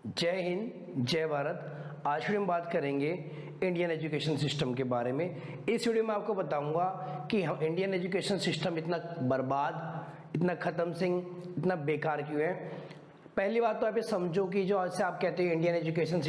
जय हिंद, जय भारत। आज वीडियो में बात करेंगे इंडियन एजुकेशन सिस्टम के बारे में। इस वीडियो में आपको बताऊंगा कि हम इंडियन एजुकेशन सिस्टम इतना बर्बाद, इतना ख़त्म सिंह, इतना बेकार क्यों है। पहली बात तो आप ये समझो कि जो आज से आप कहते हैं इंडियन एजुकेशन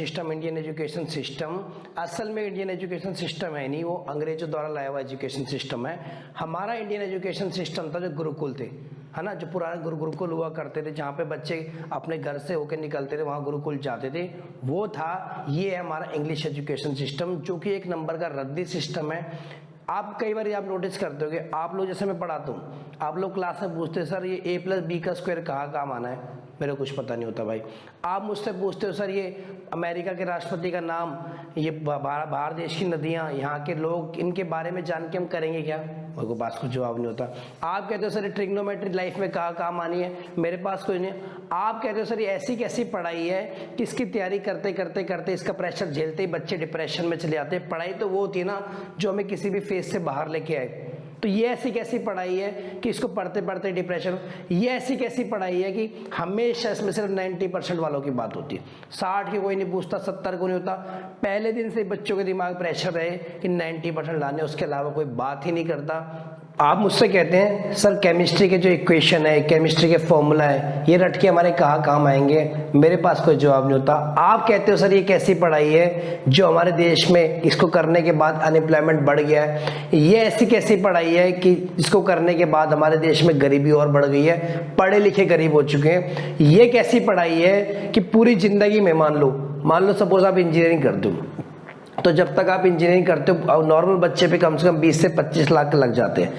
सिस्टम, असल में इंडियन एजुकेशन सिस्टम है नहीं, वो अंग्रेजों द्वारा लाया हुआ एजुकेशन सिस्टम है। हमारा इंडियन एजुकेशन सिस्टम था जो गुरुकुल थे, है ना, जो पुराने गुरुकुल हुआ करते थे, जहाँ पे बच्चे अपने घर से होकर निकलते थे, वहाँ गुरुकुल जाते थे, वो था। ये है हमारा इंग्लिश एजुकेशन सिस्टम, जो कि एक नंबर का रद्दी सिस्टम है। आप कई बार आप नोटिस करते हो कि आप लोग, जैसे मैं पढ़ाता हूँ, आप लोग क्लास में पूछते हैं सर ये a+b का स्क्वायर कहाँ काम आना है, मेरे को कुछ पता नहीं होता भाई। आप मुझसे पूछते हो सर ये अमेरिका के राष्ट्रपति का नाम, ये बाहर देश की नदियाँ, यहाँ के लोग, इनके बारे में जान के हम करेंगे क्या, मेरे को पास कुछ जवाब नहीं होता। आप कहते हो सर ये ट्रिग्नोमेट्री लाइफ में कहाँ काम आनी है, मेरे पास कोई नहीं। आप कहते हो सर ये ऐसी कैसी पढ़ाई है कि इसकी तैयारी करते करते करते इसका प्रेशर झेलते ही बच्चे डिप्रेशन में चले जाते हैं। पढ़ाई तो वो होती है ना जो हमें किसी भी फेज से बाहर लेके आए। तो ये ऐसी कैसी पढ़ाई है कि इसको पढ़ते पढ़ते डिप्रेशन, ये ऐसी कैसी पढ़ाई है कि हमेशा इसमें सिर्फ 90% वालों की बात होती है, 60 की कोई नहीं पूछता, 70 को नहीं होता। पहले दिन से बच्चों के दिमाग प्रेशर रहे कि 90% लाने, उसके अलावा कोई बात ही नहीं करता। आप मुझसे कहते हैं सर केमिस्ट्री के जो इक्वेशन है, केमिस्ट्री के फॉर्मूला है, ये रट के हमारे कहाँ काम आएंगे, मेरे पास कोई जवाब नहीं होता। आप कहते हो सर ये कैसी पढ़ाई है जो हमारे देश में इसको करने के बाद अनएम्प्लॉयमेंट बढ़ गया है, ये ऐसी कैसी पढ़ाई है कि इसको करने के बाद हमारे देश में गरीबी और बढ़ गई है, पढ़े लिखे गरीब हो चुके हैं। ये कैसी पढ़ाई है कि पूरी जिंदगी में मान लो सपोज आप इंजीनियरिंग करते हो, तो जब तक आप इंजीनियरिंग करते हो नॉर्मल बच्चे पे कम से कम 20 से 25 लाख लग जाते हैं।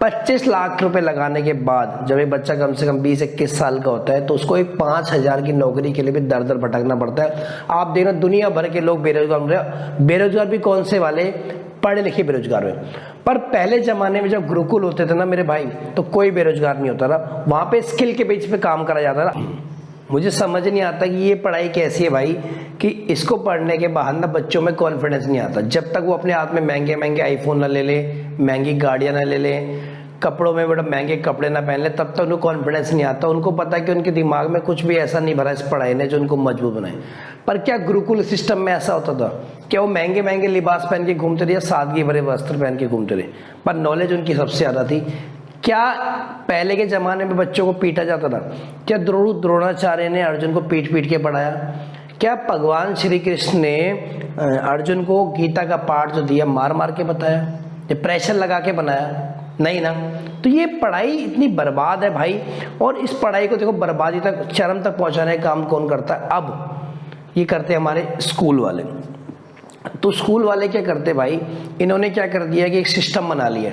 25 लाख रुपए लगाने के बाद जब एक बच्चा कम से कम 20-21 साल का होता है तो उसको एक 5,000 की नौकरी के लिए भी दर दर भटकना पड़ता है। आप देखना दुनिया भर के लोग बेरोजगार भी कौन से वाले, पढ़े लिखे बेरोजगार हुए। पर पहले जमाने में जब गुरुकुल होते थे ना मेरे भाई, तो कोई बेरोजगार नहीं होता था, वहां पे स्किल के बेस पे काम करा जाता था। मुझे समझ नहीं आता कि ये पढ़ाई कैसी है भाई, कि इसको पढ़ने के बाद ना बच्चों में कॉन्फिडेंस नहीं आता। जब तक वो अपने हाथ में महंगे महंगे आईफोन ना ले ले, महंगी गाड़ियां ना ले ले, कपड़ों में बड़ा महंगे कपड़े ना पहन ले, तब तक उनको कॉन्फिडेंस नहीं आता। उनको पता है कि उनके दिमाग में कुछ भी ऐसा नहीं भरा इस पढ़ाई ने जो उनको मजबूत बनाए। पर क्या गुरुकुल सिस्टम में ऐसा होता था? क्या वो महंगे महंगे लिबास पहन के घूमते थे या सादगी भरे वस्त्र पहन के घूमते थे? पर नॉलेज उनकी सबसे ज़्यादा थी। क्या पहले के जमाने में बच्चों को पीटा जाता था? क्या द्रोणाचार्य ने अर्जुन को पीट पीट के पढ़ाया? क्या भगवान श्री कृष्ण ने अर्जुन को गीता का पाठ जो दिया मार मार के बताया, ये प्रेशर लगा के बनाया? नहीं ना। तो ये पढ़ाई इतनी बर्बाद है भाई। और इस पढ़ाई को देखो बर्बादी तक, चरम तक पहुंचाने का काम कौन करता है? अब ये करते हैं हमारे स्कूल वाले। तो स्कूल वाले क्या करते भाई, इन्होंने क्या कर दिया कि एक सिस्टम बना लिया।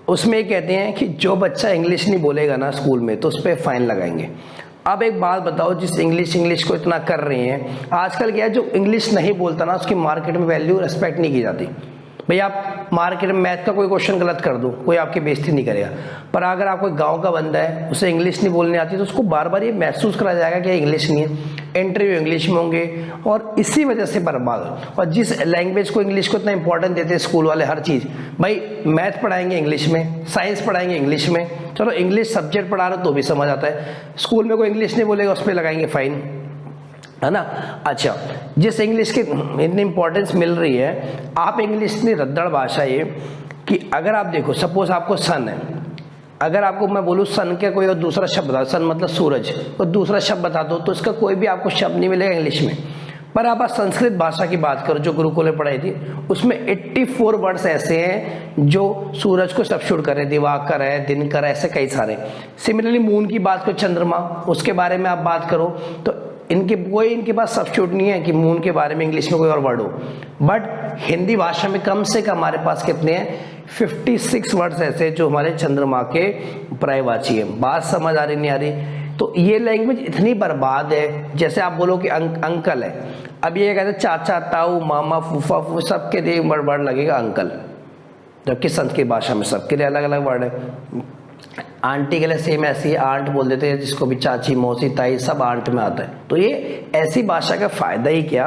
उसमें ये कहते हैं कि जो बच्चा इंग्लिश नहीं बोलेगा ना स्कूल में तो उस पर फाइन लगाएंगे। अब एक बात बताओ, जिस इंग्लिश को इतना कर रहे हैं, आजकल क्या है, जो इंग्लिश नहीं बोलता ना उसकी मार्केट में वैल्यू रिस्पेक्ट नहीं की जाती। भाई आप मार्केट में मैथ का कोई क्वेश्चन गलत कर दो, कोई आपकी बेइज्जती नहीं करेगा। पर अगर आप कोई गांव का बंदा है, उसे इंग्लिश नहीं बोलने आती, तो उसको बार बार ये महसूस करा जाएगा कि इंग्लिश नहीं है, इंटरव्यू इंग्लिश में होंगे, और इसी वजह से बर्बाद। और जिस लैंग्वेज को, इंग्लिश को इतना इंपॉर्टेंट देते हैं स्कूल वाले, हर चीज़, भाई मैथ पढ़ाएंगे इंग्लिश में, साइंस पढ़ाएंगे इंग्लिश में, चलो इंग्लिश सब्जेक्ट पढ़ा रहे तो भी समझ आता है। स्कूल में कोई इंग्लिश नहीं बोलेगा उस पर लगाएंगे फाइन, है ना। अच्छा, जिस इंग्लिश की इतनी इंपॉर्टेंस मिल रही है, आप इंग्लिश इतनी रद्दड़ भाषा है कि अगर आप देखो, सपोज आपको सन है, अगर आपको मैं बोलूँ सन के कोई और दूसरा शब्द बता, सन मतलब सूरज, और दूसरा शब्द बता दो, तो इसका कोई भी आपको शब्द नहीं मिलेगा इंग्लिश में। पर आप संस्कृत भाषा की बात करो जो गुरुकुल में पढ़ाई थी, उसमें 84 वर्ड्स ऐसे हैं जो सूरज को सब्स्टिट्यूट कर रहे हैं, दिवाकर है, दिनकर है, ऐसे कई सारे। सिमिलरली मून की बात करो, चंद्रमा, उसके बारे में आप बात करो, तो इनके पास सब्स्टिट्यूट नहीं है कि मून के बारे में इंग्लिश में कोई और वर्ड हो। बट हिंदी भाषा में कम से कम हमारे पास कितने हैं? 56 वर्ड्स ऐसे जो हमारे चंद्रमा के पर्यायवाची है। बात समझ आ रही नहीं आ रही? तो ये लैंग्वेज इतनी बर्बाद है। जैसे आप बोलो कि अंकल है, अब ये कहते हैं चाचा, ताऊ, मामा, फूफा, सबके लिए वर्ड लगेगा अंकल, जबकि संस्कृत भाषा में सबके लिए अलग अलग वर्ड है। आंटी के लिए सेम ऐसी है, आंट बोल देते हैं, जिसको भी चाची, मौसी, ताई, सब आंट में आता है। तो ये ऐसी भाषा का फायदा ही क्या?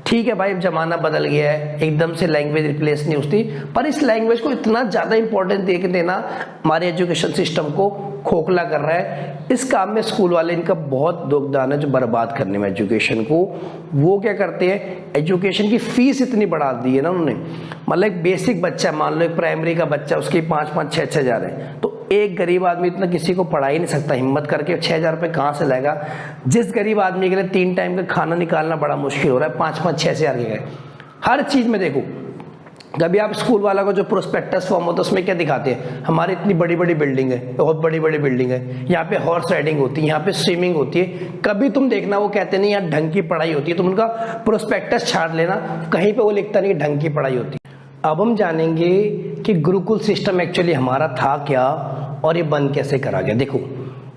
ठीक है भाई, अब जमाना बदल गया है, एकदम से लैंग्वेज रिप्लेस नहीं होती, पर इस लैंग्वेज को इतना ज़्यादा इंपॉर्टेंस दे के देना हमारे एजुकेशन सिस्टम को खोखला कर रहा है। इस काम में स्कूल वाले इनका बहुत योगदान है जो बर्बाद करने में एजुकेशन को। वो क्या करते हैं, एजुकेशन की फीस इतनी बढ़ा दी है ना उन्होंने, मतलब एक बेसिक बच्चा, मान लो एक प्राइमरी का बच्चा, उसकी 5-5, 6-6 हज़ार है, तो एक गरीब आदमी इतना किसी को पढ़ा ही नहीं सकता, हिम्मत करके 6,000 रुपये कहाँ से लाएगा। जिस गरीब आदमी के लिए 3 टाइम का खाना निकालना बड़ा मुश्किल हो रहा है, 5-5, 6 हज़ार के। हर चीज़ में देखो, कभी आप स्कूल वाला को जो प्रोस्पेक्टस फॉर्म होता है उसमें क्या दिखाते हैं, हमारी इतनी बड़ी बड़ी बिल्डिंग है, बहुत बड़ी बड़ी बिल्डिंग है, यहाँ पे हॉर्स राइडिंग होती है, यहाँ पे स्विमिंग होती है। कभी तुम देखना वो कहते नहीं यहाँ ढंग की पढ़ाई होती है, तुम उनका प्रोस्पेक्टस छाट लेना, कहीं पे वो लिखता नहीं ढंग की पढ़ाई होती है। अब हम जानेंगे कि गुरुकुल सिस्टम एक्चुअली हमारा था क्या और ये बंद कैसे करा गया। देखो,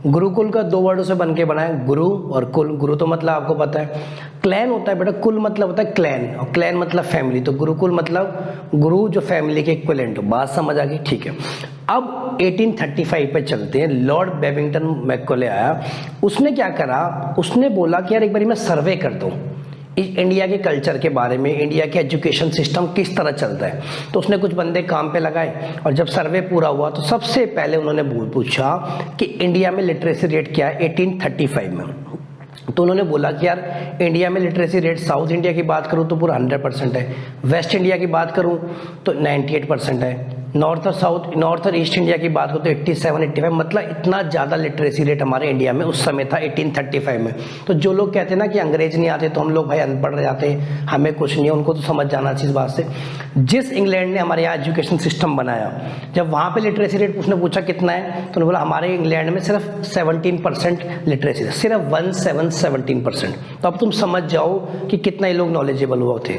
गुरुकुल का 2 वर्डों से बन के बना है, गुरु और कुल। गुरु तो मतलब आपको पता है क्लैन होता है बेटा, कुल मतलब होता है क्लैन, और क्लैन मतलब फैमिली, तो गुरुकुल मतलब गुरु जो फैमिली के इक्विवेलेंट हो। बात समझ आ गई, ठीक है। अब 1835 पे चलते हैं। लॉर्ड बेबिंगटन मैकॉले आया, उसने क्या करा, उसने बोला कि यार एक बार मैं सर्वे करता हूँ इंडिया के कल्चर के बारे में, इंडिया के एजुकेशन सिस्टम किस तरह चलता है। तो उसने कुछ बंदे काम पे लगाए, और जब सर्वे पूरा हुआ तो सबसे पहले उन्होंने पूछा कि इंडिया में लिटरेसी रेट क्या है 1835 में। तो उन्होंने बोला कि यार इंडिया में लिटरेसी रेट, साउथ इंडिया की बात करूँ तो पूरा 100% है, वेस्ट इंडिया की बात करूँ तो 98% है, नॉर्थ और ईस्ट इंडिया की बात करूँ तो 87-85, मतलब इतना ज़्यादा लिटरेसी रेट हमारे इंडिया में उस समय था 1835 में। तो जो लोग कहते हैं ना कि अंग्रेज नहीं आते तो हम लोग भाई अनपढ़ रह जाते हैं, हमें कुछ नहीं है, उनको तो समझ जाना चाहिए इस बात से। जिस इंग्लैंड ने हमारे यहाँ एजुकेशन सिस्टम बनाया, जब वहाँ पे लिटरेसी रेट उसने पूछा कितना है, तो उन्होंने बोला हमारे इंग्लैंड में सिर्फ 17% लिटरेसी, सिर्फ 17%। तो अब तुम समझ जाओ कि कितना ये लोग नॉलेजेबल हुआ थे।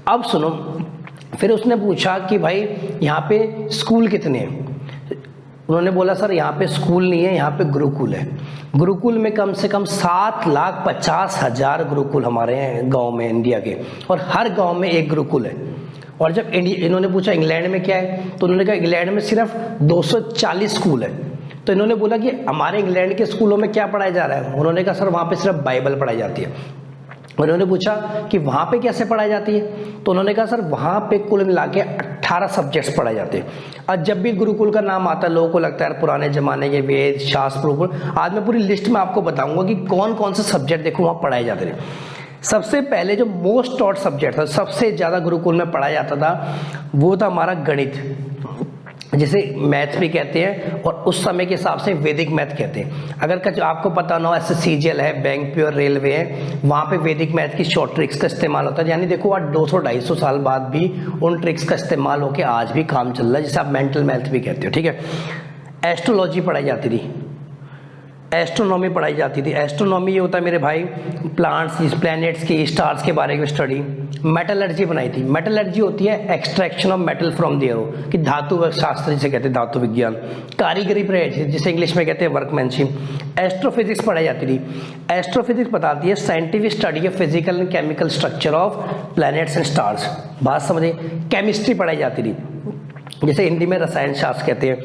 अब सुनो, फिर उसने पूछा कि भाई यहाँ पे स्कूल कितने हैं। उन्होंने बोला सर यहाँ पे स्कूल नहीं है, यहाँ पे गुरुकुल है। गुरुकुल में कम से कम 7,50,000 गुरुकुल हमारे हैं गांव में इंडिया के, और हर गांव में एक गुरुकुल है। और जब इन्होंने पूछा इंग्लैंड में क्या है, तो उन्होंने कहा इंग्लैंड में सिर्फ 240 स्कूल है। तो इन्होंने बोला कि हमारे इंग्लैंड के स्कूलों में क्या पढ़ाया जा रहा है। उन्होंने कहा सर वहाँ पे सिर्फ बाइबल पढ़ाई जाती है। उन्होंने पूछा कि वहाँ पे कैसे पढ़ाई जाती है, तो उन्होंने कहा सर वहाँ पे कुल मिला के 18 सब्जेक्ट्स पढ़ाए जाते हैं। और जब भी गुरुकुल का नाम आता है लोगों को लगता है पुराने जमाने के वेद शास्त्र गुरुकुल। आज मैं पूरी लिस्ट में आपको बताऊंगा कि कौन कौन से सब्जेक्ट देखो वहाँ पढ़ाए जाते थे। सबसे पहले जो मोस्ट टॉट सब्जेक्ट था, सबसे ज़्यादा गुरुकुल में पढ़ाया जाता था, वो था हमारा गणित, जिसे मैथ भी कहते हैं, और उस समय के हिसाब से वैदिक मैथ कहते हैं। अगर आपको पता ना हो, ऐसे सीजीएल है, बैंक प्योर रेलवे है, वहाँ पे वैदिक मैथ की शॉर्ट ट्रिक्स का इस्तेमाल होता है। यानी देखो आज 200-250 साल बाद भी उन ट्रिक्स का इस्तेमाल होकर आज भी काम चल रहा है, जिसे आप मेंटल मैथ भी कहते हो, ठीक है। एस्ट्रोलॉजी पढ़ाई जाती थी, एस्ट्रोनॉमी पढ़ाई जाती थी। एस्ट्रोनॉमी ये होता है मेरे भाई प्लांट्स, प्लैनेट्स की, स्टार्स के बारे में स्टडी। मेटलर्जी बनाई थी। मेटलर्जी होती है extraction of metal from the air, कि धातु शास्त्र जिसे कहते हैं, धातु विज्ञान। कारीगरी पढ़ाई थी, जिसे इंग्लिश में कहते हैं वर्कमैनशिप। एस्ट्रोफिजिक्स पढ़ाई जाती थी। एस्ट्रोफिजिक्स बताती है scientific study of physical and chemical structure of planets and stars. बात समझिए। केमिस्ट्री पढ़ाई जाती थी, जिसे हिंदी में रसायन शास्त्र कहते हैं।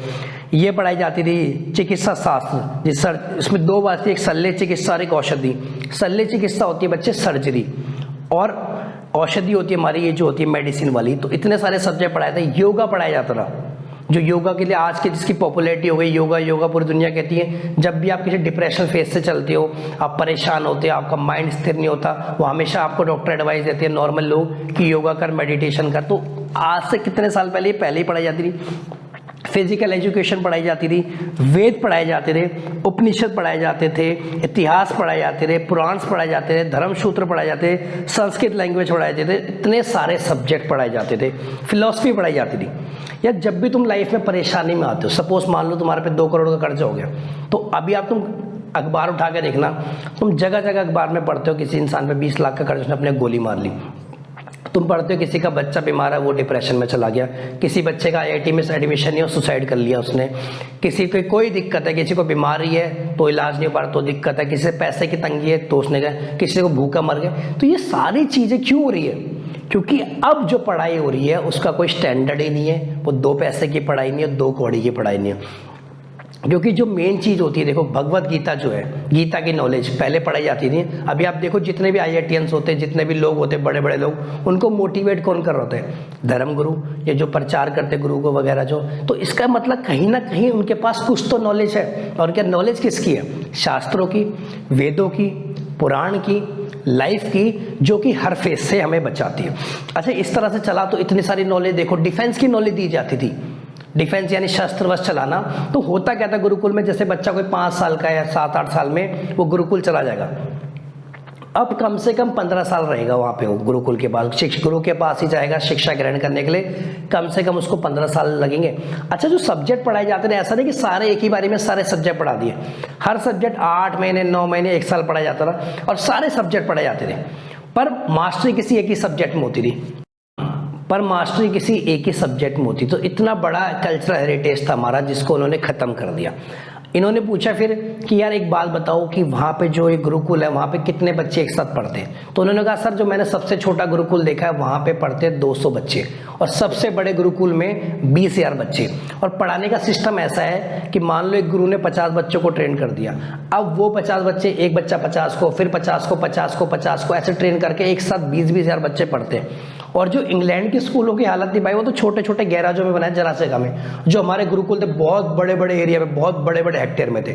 ये पढ़ाई जाती थी। चिकित्सा शास्त्र, इसमें 2 बातें, एक शल्य चिकित्सा और एक औषधि। शल्य चिकित्सा होती है बच्चे सर्जरी, और औषधि होती है हमारी ये जो होती है मेडिसिन वाली। तो इतने सारे सब्जेक्ट पढ़ाए थे। योगा पढ़ाया जाता था, जो योगा के लिए आज की जिसकी पॉपुलैरिटी हो गई, योगा पूरी दुनिया कहती है। जब भी आप किसी डिप्रेशन फेज से चलते हो, आप परेशान होते हो, आपका माइंड स्थिर नहीं होता, वो हमेशा आपको डॉक्टर एडवाइस देते हैं नॉर्मल लोग कि योगा कर, मेडिटेशन कर। तो आज से कितने साल पहले ही पढ़ाई जाती थी। फिजिकल एजुकेशन पढ़ाई जाती थी, वेद पढ़ाए जाते थे, उपनिषद पढ़ाए जाते थे, इतिहास पढ़ाए जाते थे, पुराण पढ़ाए जाते थे, धर्मसूत्र पढ़ाए जाते थे, संस्कृत लैंग्वेज पढ़ाए जाते थे। इतने सारे सब्जेक्ट पढ़ाए जाते थे। फिलॉसफी पढ़ाई जाती थी। या जब भी तुम लाइफ में परेशानी में आते हो, सपोज मान लो तुम्हारे पे 2 करोड़ का कर्जा हो गया, तो अभी आप तुम अखबार उठा के देखना, तुम जगह जगह अखबार में पढ़ते हो किसी इंसान पे 20 लाख का कर्ज, उसने अपने गोली मार ली। तुम पढ़ते हो किसी का बच्चा बीमार है, वो डिप्रेशन में चला गया। किसी बच्चे का IIT में एडमिशन नहीं हो, सुसाइड कर लिया उसने। किसी को कोई दिक्कत है, किसी को बीमारी है तो इलाज नहीं हो पा रहा तो दिक्कत है, किसी से पैसे की तंगी है तो उसने गया, किसी को भूखा मर गया। तो ये सारी चीज़ें क्यों हो रही है? क्योंकि अब जो पढ़ाई हो रही है उसका कोई स्टैंडर्ड ही नहीं है। वो 2 पैसे की पढ़ाई नहीं है, 2 कौड़ी की पढ़ाई नहीं है। क्योंकि जो मेन चीज़ होती है, देखो भगवत गीता जो है, गीता की नॉलेज पहले पढ़ाई जाती थी। अभी आप देखो जितने भी IITians होते हैं, जितने भी लोग होते हैं, बड़े बड़े लोग, उनको मोटिवेट कौन कर रहे होते हैं? धर्मगुरु, ये जो प्रचार करते गुरु को वगैरह जो। तो इसका मतलब कहीं ना कहीं उनके पास कुछ तो नॉलेज है। और क्या नॉलेज किसकी है? शास्त्रों की, वेदों की, पुराण की, लाइफ की, जो कि हर फेस से हमें बचाती है। अच्छा, इस तरह से चला तो इतनी सारी नॉलेज, देखो डिफेंस की नॉलेज दी जाती थी। डिफेंस यानी शस्त्र वस्त्र चलाना। तो होता क्या था गुरुकुल में, जैसे बच्चा कोई 5 साल का या 7-8 साल में वो गुरुकुल चला जाएगा, अब कम से कम 15 साल रहेगा वहाँ पे वो गुरुकुल के पास, गुरु के पास ही जाएगा शिक्षा ग्रहण करने के लिए। कम से कम उसको 15 साल लगेंगे। अच्छा, जो सब्जेक्ट पढ़ाए जाते थे, ऐसा नहीं कि सारे एक ही बारी में सारे सब्जेक्ट पढ़ा दिए। हर सब्जेक्ट 8 महीने, 9 महीने, 1 साल पढ़ाया जाता था और सारे सब्जेक्ट पढ़ाए जाते थे। पर मास्टरी किसी एक ही सब्जेक्ट में होती थी। तो इतना बड़ा कल्चरल हेरिटेज था हमारा, जिसको उन्होंने खत्म कर दिया। इन्होंने पूछा फिर कि यार एक बात बताओ कि वहाँ पे जो एक गुरुकुल है, वहाँ पे कितने बच्चे एक साथ पढ़ते हैं? तो उन्होंने कहा सर, जो मैंने सबसे छोटा गुरुकुल देखा है वहाँ पे पढ़ते हैं 200 बच्चे, और सबसे बड़े गुरुकुल में 20,000 बच्चे। और पढ़ाने का सिस्टम ऐसा है कि मान लो एक गुरु ने 50 बच्चों को ट्रेन कर दिया, अब वो 50 बच्चे, एक बच्चा 50 को, फिर 50 को, 50 को, 50 को, ऐसे ट्रेन करके एक साथ 20,000 बच्चे पढ़ते हैं। और जो इंग्लैंड के स्कूलों की हालत थी भाई, वो तो छोटे छोटे गैराजों में बनाए, जरा से जगह में। जो हमारे गुरुकुल थे बहुत बड़े बड़े एरिया में, बहुत बड़े बड़े हेक्टेयर में थे।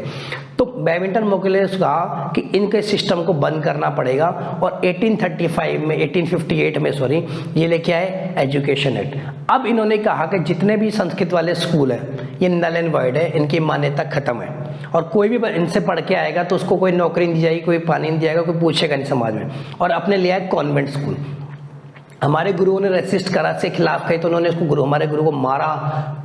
तो बैडमिंटन मोकले ने कहा कि इनके सिस्टम को बंद करना पड़ेगा, और 1858 में सॉरी, ये लेके आए एजुकेशन एक्ट। अब इन्होंने कहा कि जितने भी संस्कृत वाले स्कूल हैं, ये नल एंड वॉइड है, इनकी मान्यता खत्म है, और कोई भी इनसे पढ़ के आएगा तो उसको कोई नौकरी नहीं दी जाएगी, कोई पानी नहीं दिया, कोई पूछेगा नहीं समाज में। और अपने लिया है कॉन्वेंट स्कूल। हमारे गुरुओं ने रेसिस्ट करा, से खिलाफ कही, तो उन्होंने उसको हमारे गुरु को मारा,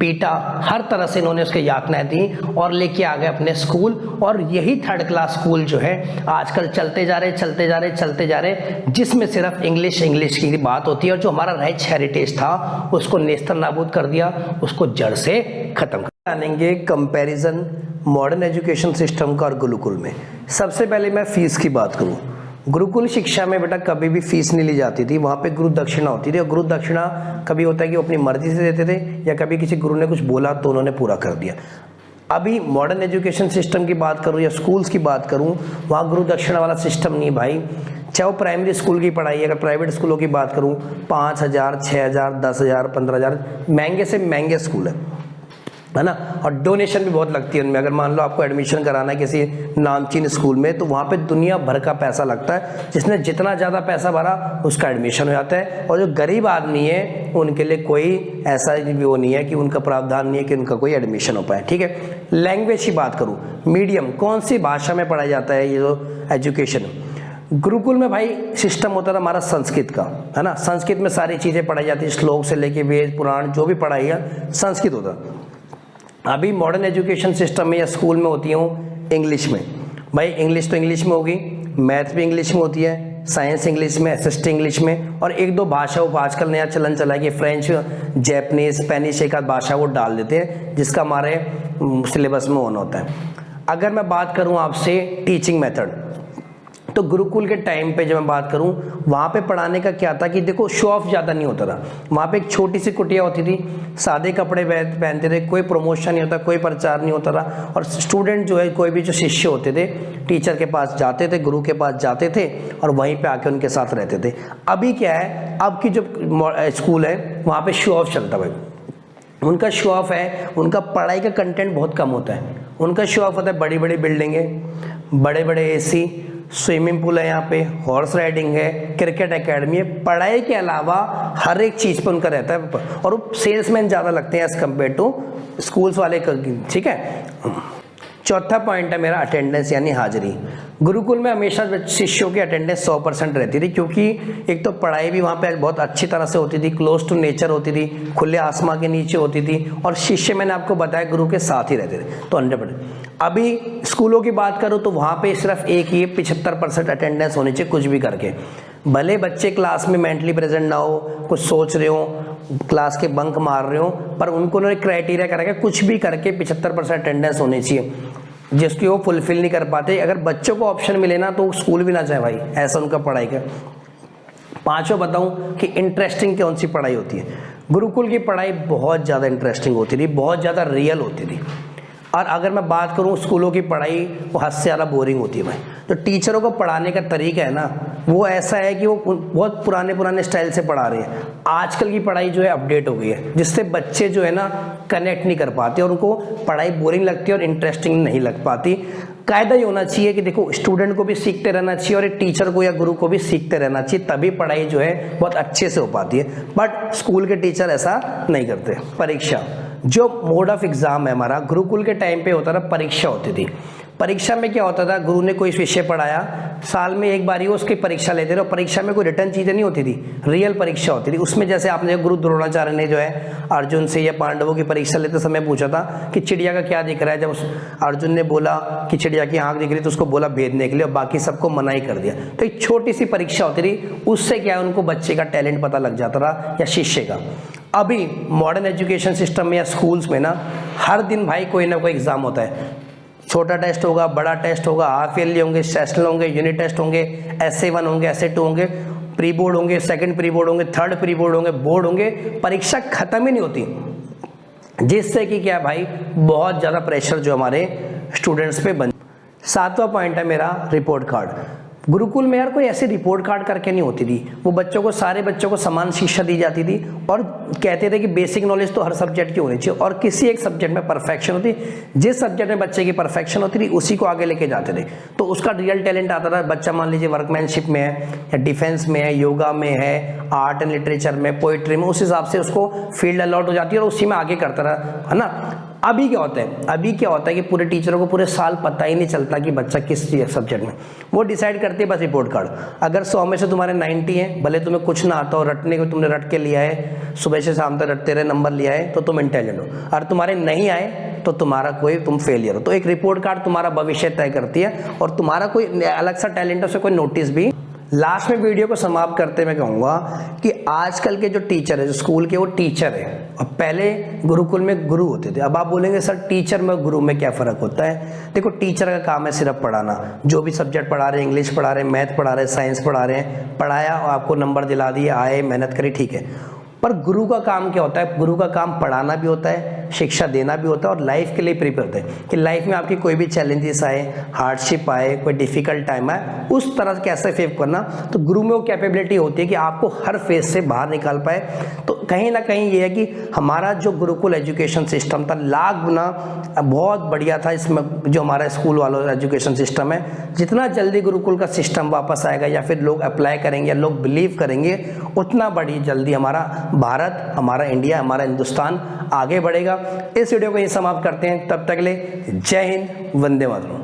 पीटा, हर तरह से इन्होंने उसके यातनाएं दी, और लेके आ गए अपने स्कूल। और यही 3rd क्लास स्कूल जो है आजकल चलते जा रहे, जिसमें सिर्फ इंग्लिश की बात होती है। और जो हमारा रिच हेरिटेज था उसको नेस्तनाबूद नाबूद कर दिया, उसको जड़ से खत्म कर। जानेंगे कंपैरिजन मॉडर्न एजुकेशन सिस्टम का और गुरुकुल में। सबसे पहले मैं फीस की बात करूँ। गुरुकुल शिक्षा में बेटा कभी भी फीस नहीं ली जाती थी, वहाँ पे गुरु दक्षिणा होती थी। और गुरु दक्षिणा कभी होता है कि वो अपनी मर्जी से देते थे, या कभी किसी गुरु ने कुछ बोला तो उन्होंने पूरा कर दिया। अभी मॉडर्न एजुकेशन सिस्टम की बात करूँ या स्कूल्स की बात करूँ, वहाँ गुरु दक्षिणा वाला सिस्टम नहीं भाई। चाहे वो प्राइमरी स्कूल की पढ़ाई, अगर प्राइवेट स्कूलों की बात करूँ, 5,000, 6,000, 10,000, 15,000, महंगे से महंगे स्कूल है ना। और डोनेशन भी बहुत लगती है उनमें। अगर मान लो आपको एडमिशन कराना है किसी नामचीन स्कूल में, तो वहाँ पे दुनिया भर का पैसा लगता है। जिसने जितना ज़्यादा पैसा भरा उसका एडमिशन हो जाता है। और जो गरीब आदमी है उनके लिए कोई ऐसा वो नहीं है कि उनका प्रावधान नहीं है कि उनका कोई एडमिशन हो पाए। ठीक है, लैंग्वेज की बात करूँ, मीडियम कौन सी भाषा में पढ़ाया जाता है ये जो एजुकेशन? गुरुकुल में भाई सिस्टम होता था हमारा संस्कृत का, है ना। संस्कृत में सारी चीज़ें पढ़ाई जाती है, श्लोक से लेके वेद पुराण जो भी पढ़ाई है संस्कृत होता। अभी मॉडर्न एजुकेशन सिस्टम में या स्कूल में होती हूँ इंग्लिश में। भाई इंग्लिश तो इंग्लिश में होगी, मैथ भी इंग्लिश में होती है, साइंस इंग्लिश में, SST इंग्लिश में, और 1-2 भाषा वो आजकल नया चलन चला है कि फ्रेंच, जैपनीज, स्पेनिश एक आध भाषा वो डाल देते हैं, जिसका हमारे सिलेबस में होना होता है। अगर मैं बात करूँ आपसे टीचिंग मेथड, तो गुरुकुल के टाइम पे जब मैं बात करूं, वहाँ पे पढ़ाने का क्या था कि देखो शो ऑफ ज़्यादा नहीं होता था। वहाँ पे एक छोटी सी कुटिया होती थी, सादे कपड़े पहनते थे, कोई प्रमोशन नहीं होता, कोई प्रचार नहीं होता था। और स्टूडेंट जो है, कोई भी जो शिष्य होते थे, टीचर के पास जाते थे, गुरु के पास जाते थे, और वहीं पर आके उनके साथ रहते थे। अभी क्या है, अब की जो स्कूल है वहाँ पर शो ऑफ चलता है। उनका शो ऑफ है, उनका पढ़ाई का कंटेंट बहुत कम होता है। उनका शो ऑफ होता है बड़ी बड़ी बिल्डिंगें, बड़े बड़े AC, स्विमिंग पूल है, यहाँ पे हॉर्स राइडिंग है, क्रिकेट एकेडमी है। पढ़ाई के अलावा हर एक चीज़ पे उनका रहता है, और वो सेल्समैन ज़्यादा लगते हैं एज कम्पेयर टू स्कूल्स वाले। ठीक है, चौथा पॉइंट है मेरा अटेंडेंस यानी हाजिरी। गुरुकुल में हमेशा शिष्यों की अटेंडेंस 100% रहती थी, क्योंकि एक तो पढ़ाई भी वहाँ पे बहुत अच्छी तरह से होती थी, क्लोज टू नेचर होती थी, खुले आसमां के नीचे होती थी, और शिष्य मैंने आपको बताया गुरु के साथ ही रहते थे, तो 100%। अभी स्कूलों की बात करूँ तो वहाँ पे सिर्फ एक ही 75% अटेंडेंस होनी चाहिए, कुछ भी करके। भले बच्चे क्लास में मेंटली प्रेजेंट ना हो, कुछ सोच रहे हो, क्लास के बंक मार रहे हो, पर उनको उन्होंने क्राइटेरिया करा कि कुछ भी करके 75% अटेंडेंस होनी चाहिए, जिसकी वो फुलफिल नहीं कर पाते। अगर बच्चों को ऑप्शन मिले ना तो स्कूल भी ना जाए भाई, ऐसा उनका पढ़ाई का। पांचवा बताऊं कि इंटरेस्टिंग कौन सी पढ़ाई होती है। गुरुकुल की पढ़ाई बहुत ज़्यादा इंटरेस्टिंग होती थी, बहुत ज़्यादा रियल होती थी। और अगर मैं बात करूँ स्कूलों की पढ़ाई, वो हद से ज़्यादा बोरिंग होती है भाई। तो टीचरों को पढ़ाने का तरीका है ना, वो ऐसा है कि वो बहुत पुराने स्टाइल से पढ़ा रहे हैं। आजकल की पढ़ाई जो है अपडेट हो गई है, जिससे बच्चे जो है ना कनेक्ट नहीं कर पाते और उनको पढ़ाई बोरिंग लगती है और इंटरेस्टिंग नहीं लग पाती। कायदा ये होना चाहिए कि देखो स्टूडेंट को भी सीखते रहना चाहिए और एक टीचर को या गुरु को भी सीखते रहना चाहिए, तभी पढ़ाई जो है बहुत अच्छे से हो पाती है। बट स्कूल के टीचर ऐसा नहीं करते। परीक्षा, जो मोड ऑफ एग्जाम है हमारा, गुरुकुल के टाइम पे होता था परीक्षा होती थी। परीक्षा में क्या होता था, गुरु ने कोई विषय पढ़ाया, साल में एक बार ही उसकी परीक्षा लेते थे और परीक्षा में कोई रिटर्न चीज़ें नहीं होती थी, रियल परीक्षा होती थी। उसमें जैसे आपने गुरु द्रोणाचार्य ने जो है अर्जुन से या पांडवों की परीक्षा लेते समय पूछा था कि चिड़िया का क्या दिख रहा है, जब अर्जुन ने बोला कि चिड़िया की आंख दिख रही तो उसको बोला भेदने के लिए और बाकी सबको मनाही कर दिया। तो एक छोटी सी परीक्षा होती थी, उससे क्या है उनको बच्चे का टैलेंट पता लग जाता था या शिष्य का। अभी मॉडर्न एजुकेशन सिस्टम में या स्कूल्स में ना हर दिन भाई कोई ना कोई एग्जाम होता है। छोटा टेस्ट होगा, बड़ा टेस्ट होगा, हाफ ईयरली होंगे, सेशनल होंगे, यूनिट टेस्ट होंगे, SA1 होंगे, SA2 होंगे, प्री बोर्ड होंगे, सेकंड प्री बोर्ड होंगे, थर्ड प्री बोर्ड होंगे, बोर्ड होंगे। परीक्षा खत्म ही नहीं होती, जिससे कि क्या भाई बहुत ज़्यादा प्रेशर जो हमारे स्टूडेंट्स पे बन। 7वां पॉइंट है मेरा रिपोर्ट कार्ड। गुरुकुल में यार कोई ऐसी रिपोर्ट कार्ड करके नहीं होती थी, वो बच्चों को, सारे बच्चों को समान शिक्षा दी जाती थी और कहते थे कि बेसिक नॉलेज तो हर सब्जेक्ट की होनी चाहिए और किसी एक सब्जेक्ट में परफेक्शन होती, जिस सब्जेक्ट में बच्चे की परफेक्शन होती थी उसी को आगे लेके जाते थे। तो उसका रियल टैलेंट आता था। बच्चा मान लीजिए वर्कमैनशिप में है या डिफेंस में है, योगा में है, आर्ट एंड लिटरेचर में, पोइट्री में, उस हिसाब से उसको फील्ड अलॉट हो जाती है और उसी में आगे करता रहा, है ना। अभी क्या होता है कि पूरे टीचरों को पूरे साल पता ही नहीं चलता कि बच्चा किस सब्जेक्ट में, वो डिसाइड करते हैं बस रिपोर्ट कार्ड। अगर 100 में से तुम्हारे 90 हैं, भले तुम्हें कुछ ना आता हो, रटने को तुमने रट के लिया है, सुबह से शाम तक रटते रहे, नंबर लिया है, तो तुम इंटेलिजेंट हो। और तुम्हारे नहीं आए तो तुम्हारा तुम फेलियर हो। तो एक रिपोर्ट कार्ड तुम्हारा भविष्य तय करती है और तुम्हारा कोई अलग सा टैलेंट है, उसे कोई नोटिस भी। लास्ट में वीडियो को समाप्त करते मैं कहूँगा कि आजकल के जो टीचर है, जो स्कूल के, वो टीचर है और पहले गुरुकुल में गुरु होते थे। अब आप बोलेंगे सर टीचर में गुरु में क्या फ़र्क होता है? देखो टीचर का काम है सिर्फ पढ़ाना, जो भी सब्जेक्ट पढ़ा रहे हैं, इंग्लिश पढ़ा रहे हैं, मैथ पढ़ा रहे हैं, साइंस पढ़ा रहे हैं, पढ़ाया और आपको नंबर दिला दिए, आए, मेहनत करी, ठीक है। पर गुरु का काम क्या होता है? गुरु का काम पढ़ाना भी होता है, शिक्षा देना भी होता है और लाइफ के लिए प्रिपेयर होता है कि लाइफ में आपकी कोई भी चैलेंजेस आए, हार्डशिप आए, कोई डिफिकल्ट टाइम आए, उस तरह कैसे फेस करना। तो गुरु में वो कैपेबिलिटी होती है कि आपको हर फेज से बाहर निकाल पाए। तो कहीं ना कहीं ये है कि हमारा जो गुरुकुल एजुकेशन सिस्टम था लाख गुना बहुत बढ़िया था। इसमें जो हमारा स्कूल वालों एजुकेशन सिस्टम है, जितना जल्दी गुरुकुल का सिस्टम वापस आएगा या फिर लोग अप्लाई करेंगे या लोग बिलीव करेंगे, उतना बड़ी जल्दी हमारा भारत, हमारा इंडिया, हमारा हिंदुस्तान आगे बढ़ेगा। इस वीडियो को यहीं समाप्त करते हैं, तब तक के लिए जय हिंद, वंदे मातरम।